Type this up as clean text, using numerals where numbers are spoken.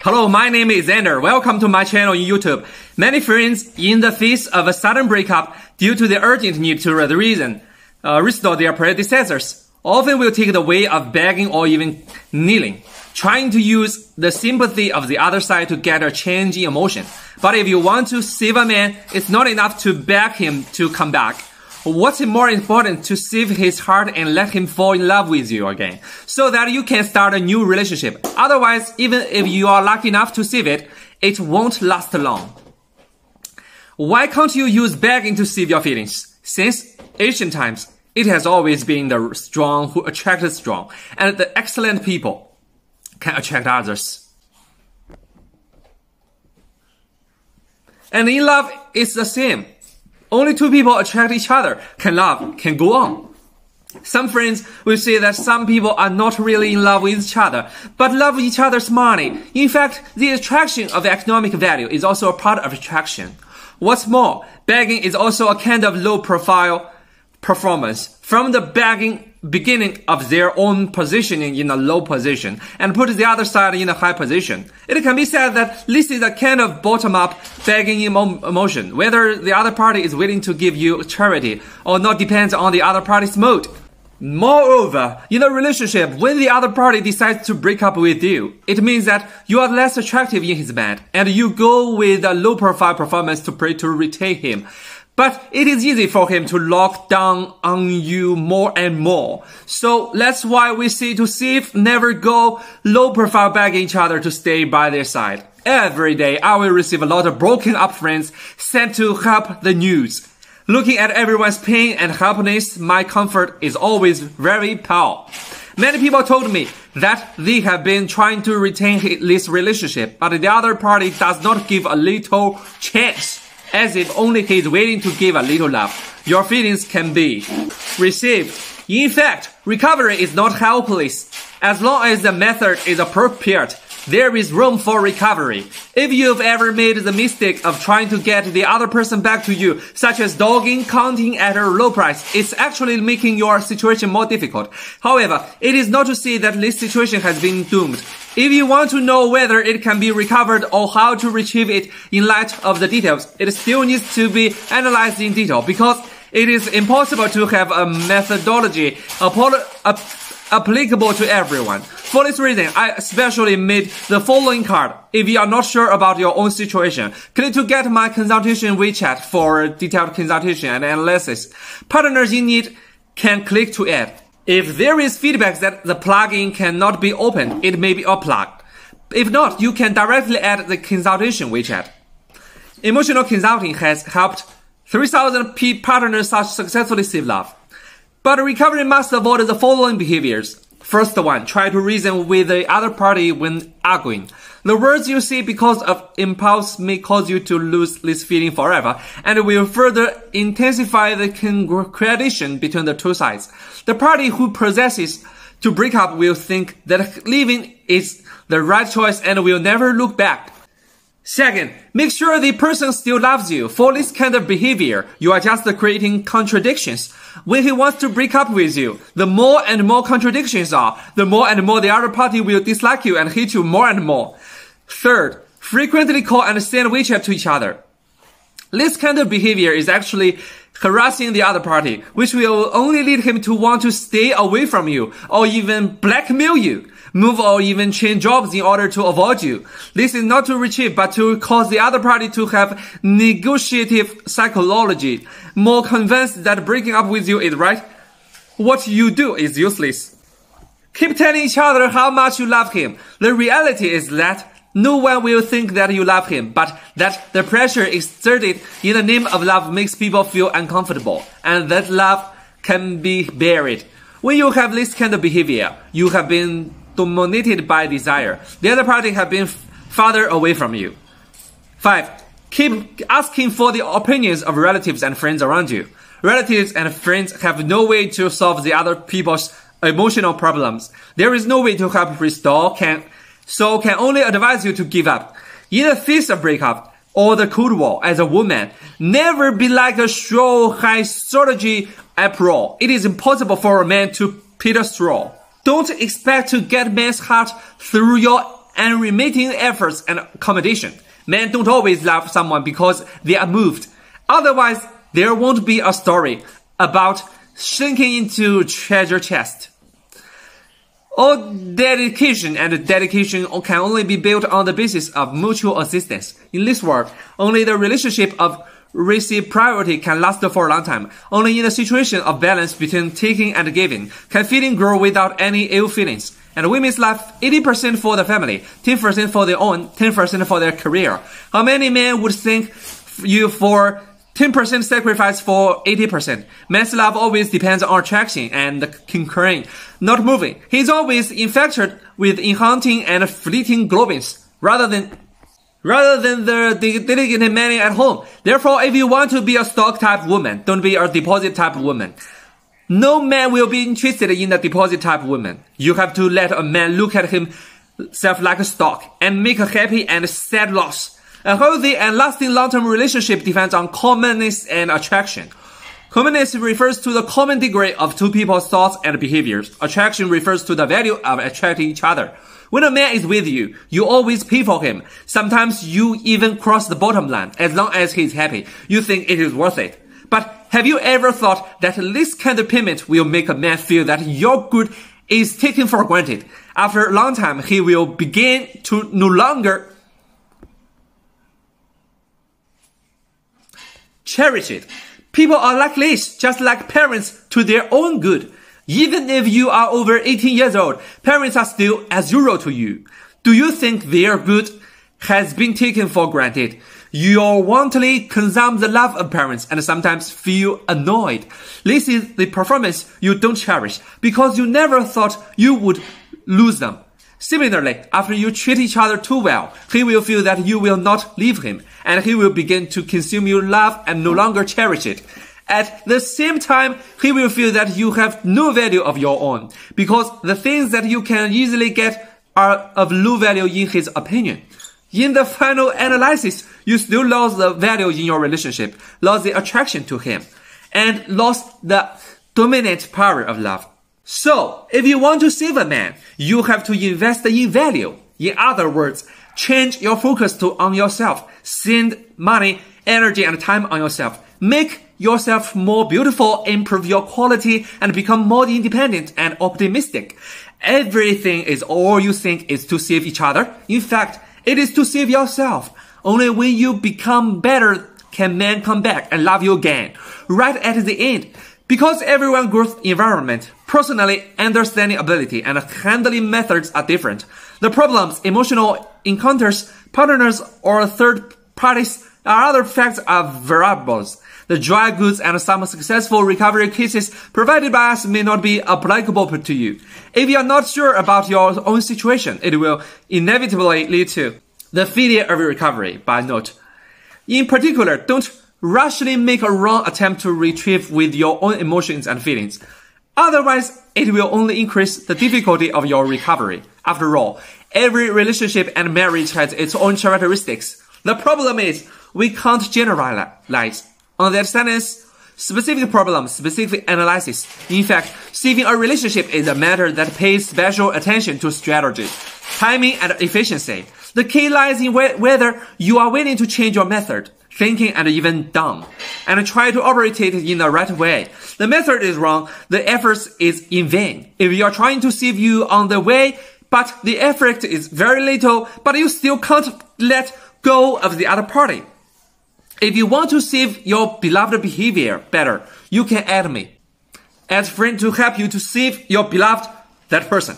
Hello, my name is Xander. Welcome to my channel on YouTube. Many friends, in the face of a sudden breakup due to the urgent need to restore their predecessors, often will take the way of begging or even kneeling, trying to use the sympathy of the other side to get a change in emotion. But if you want to save a man, it's not enough to beg him to come back. What's more important to save his heart and let him fall in love with you again, so that you can start a new relationship. Otherwise, even if you are lucky enough to save it, it won't last long. Why can't you use begging to save your feelings? Since ancient times, it has always been the strong who attract the strong, and the excellent people can attract others. And in love, it's the same. Only two people attract each other. Love can go on. Some friends will say that some people are not really in love with each other, but love each other's money. In fact, the attraction of economic value is also a part of attraction. What's more, begging is also a kind of low-profile performance. From the beginning of their own positioning in a low position and put the other side in a high position. It can be said that this is a kind of bottom-up begging emotion. Whether the other party is willing to give you charity or not depends on the other party's mood. Moreover, in a relationship, when the other party decides to break up with you, it means that you are less attractive in his mind and you go with a low-profile performance to retain him. But it is easy for him to lock down on you more and more. So that's why we say to save, never go low profile begging each other to stay by their side. Every day I will receive a lot of broken up friends sent to help the news. Looking at everyone's pain and helplessness, my comfort is always very pale. Many people told me that they have been trying to retain this relationship, but the other party does not give a little chance. As if only he is waiting to give a little love. Your feelings can be received. In fact, recovery is not helpless. As long as the method is appropriate, there is room for recovery. If you've ever made the mistake of trying to get the other person back to you, such as dogging, counting at a low price, it's actually making your situation more difficult. However, it is not to say that this situation has been doomed. If you want to know whether it can be recovered or how to retrieve it in light of the details, it still needs to be analyzed in detail because it is impossible to have a methodology applicable to everyone. For this reason, I especially made the following card. If you are not sure about your own situation, click to get my consultation WeChat for detailed consultation and analysis. Partners in need can click to add. If there is feedback that the plugin cannot be opened, it may be unplugged. If not, you can directly add the consultation WeChat. Emotional consulting has helped 3,000 partners successfully save love. But recovery must avoid the following behaviors. First one, try to reason with the other party when arguing. The words you say because of impulse may cause you to lose this feeling forever and will further intensify the contradiction between the two sides. The party who possesses to break up will think that leaving is the right choice and will never look back. Second, make sure the person still loves you. For this kind of behavior, you are just creating contradictions. When he wants to break up with you, the more and more contradictions are, the more and more the other party will dislike you and hate you more and more. Third, frequently call and send WeChat to each other. This kind of behavior is actually harassing the other party, which will only lead him to want to stay away from you or even blackmail you. Move or even change jobs in order to avoid you. This is not to retrieve, but to cause the other party to have negotiative psychology, more convinced that breaking up with you is right. What you do is useless. Keep telling each other how much you love him. The reality is that no one will think that you love him, but that the pressure exerted in the name of love makes people feel uncomfortable, and that love can be buried. When you have this kind of behavior, you have been dominated by desire. The other party have been farther away from you. 5. Keep asking for the opinions of relatives and friends around you. Relatives and friends have no way to solve the other people's emotional problems. There is no way to help restore, can only advise you to give up. In the face of breakup or the Cold War, as a woman, never be like a straw high strategy uproar. It is impossible for a man to pit a straw. Don't expect to get man's heart through your unremitting efforts and accommodation. Men don't always love someone because they are moved. Otherwise, there won't be a story about shrinking into treasure chest. All dedication and dedication can only be built on the basis of mutual assistance. In this world, only the relationship of reciprocity can last for a long time. Only in a situation of balance between taking and giving can feeling grow without any ill feelings. And women's life, 80% for the family, 10% for their own, 10% for their career. How many men would thank you for 10% sacrifice for 80%. Man's love always depends on attraction and concurring, not moving. He's always infatuated with enchanting and fleeting globings, rather than the dedicated man at home. Therefore, if you want to be a stock type woman, don't be a deposit type woman. No man will be interested in a deposit type woman. You have to let a man look at himself like a stock and make a happy and sad loss. A healthy and lasting long-term relationship depends on commonness and attraction. Commonness refers to the common degree of two people's thoughts and behaviors. Attraction refers to the value of attracting each other. When a man is with you, you always pay for him. Sometimes you even cross the bottom line. As long as he's happy, you think it is worth it. But have you ever thought that this kind of payment will make a man feel that your good is taken for granted? After a long time, he will begin to no longer cherish it. People are like this, just like parents to their own good. Even if you are over 18 years old, parents are still as usual to you. Do you think their good has been taken for granted? You wantonly consume the love of parents and sometimes feel annoyed. This is the performance you don't cherish because you never thought you would lose them. Similarly, after you treat each other too well, he will feel that you will not leave him, and he will begin to consume your love and no longer cherish it. At the same time, he will feel that you have no value of your own, because the things that you can easily get are of low value in his opinion. In the final analysis, you still lost the value in your relationship, lost the attraction to him, and lost the dominant power of love. So, if you want to save a man, you have to invest in value. In other words, change your focus on yourself. Spend money, energy, and time on yourself. Make yourself more beautiful, improve your quality, and become more independent and optimistic. Everything is all you think is to save each other. In fact, it is to save yourself. Only when you become better can men come back and love you again. Right at the end. Because everyone's growth environment, personally understanding ability, and handling methods are different. The problems, emotional encounters, partners, or third parties are other facts are variables. The dry goods and some successful recovery cases provided by us may not be applicable to you. If you are not sure about your own situation, it will inevitably lead to the failure of recovery. By note, in particular, don't rashly make a wrong attempt to retrieve with your own emotions and feelings. Otherwise, it will only increase the difficulty of your recovery. After all, every relationship and marriage has its own characteristics. The problem is, we can't generalize. On that sentence, specific problem, specific analysis. In fact, saving a relationship is a matter that pays special attention to strategy, timing, and efficiency. The key lies in whether you are willing to change your method, thinking, and even done, and try to operate it in the right way. The method is wrong, the effort is in vain. If you are trying to save you on the way, but the effort is very little, but you still can't let go of the other party. If you want to save your beloved behavior better, you can add me as friend to help you to save your beloved that person.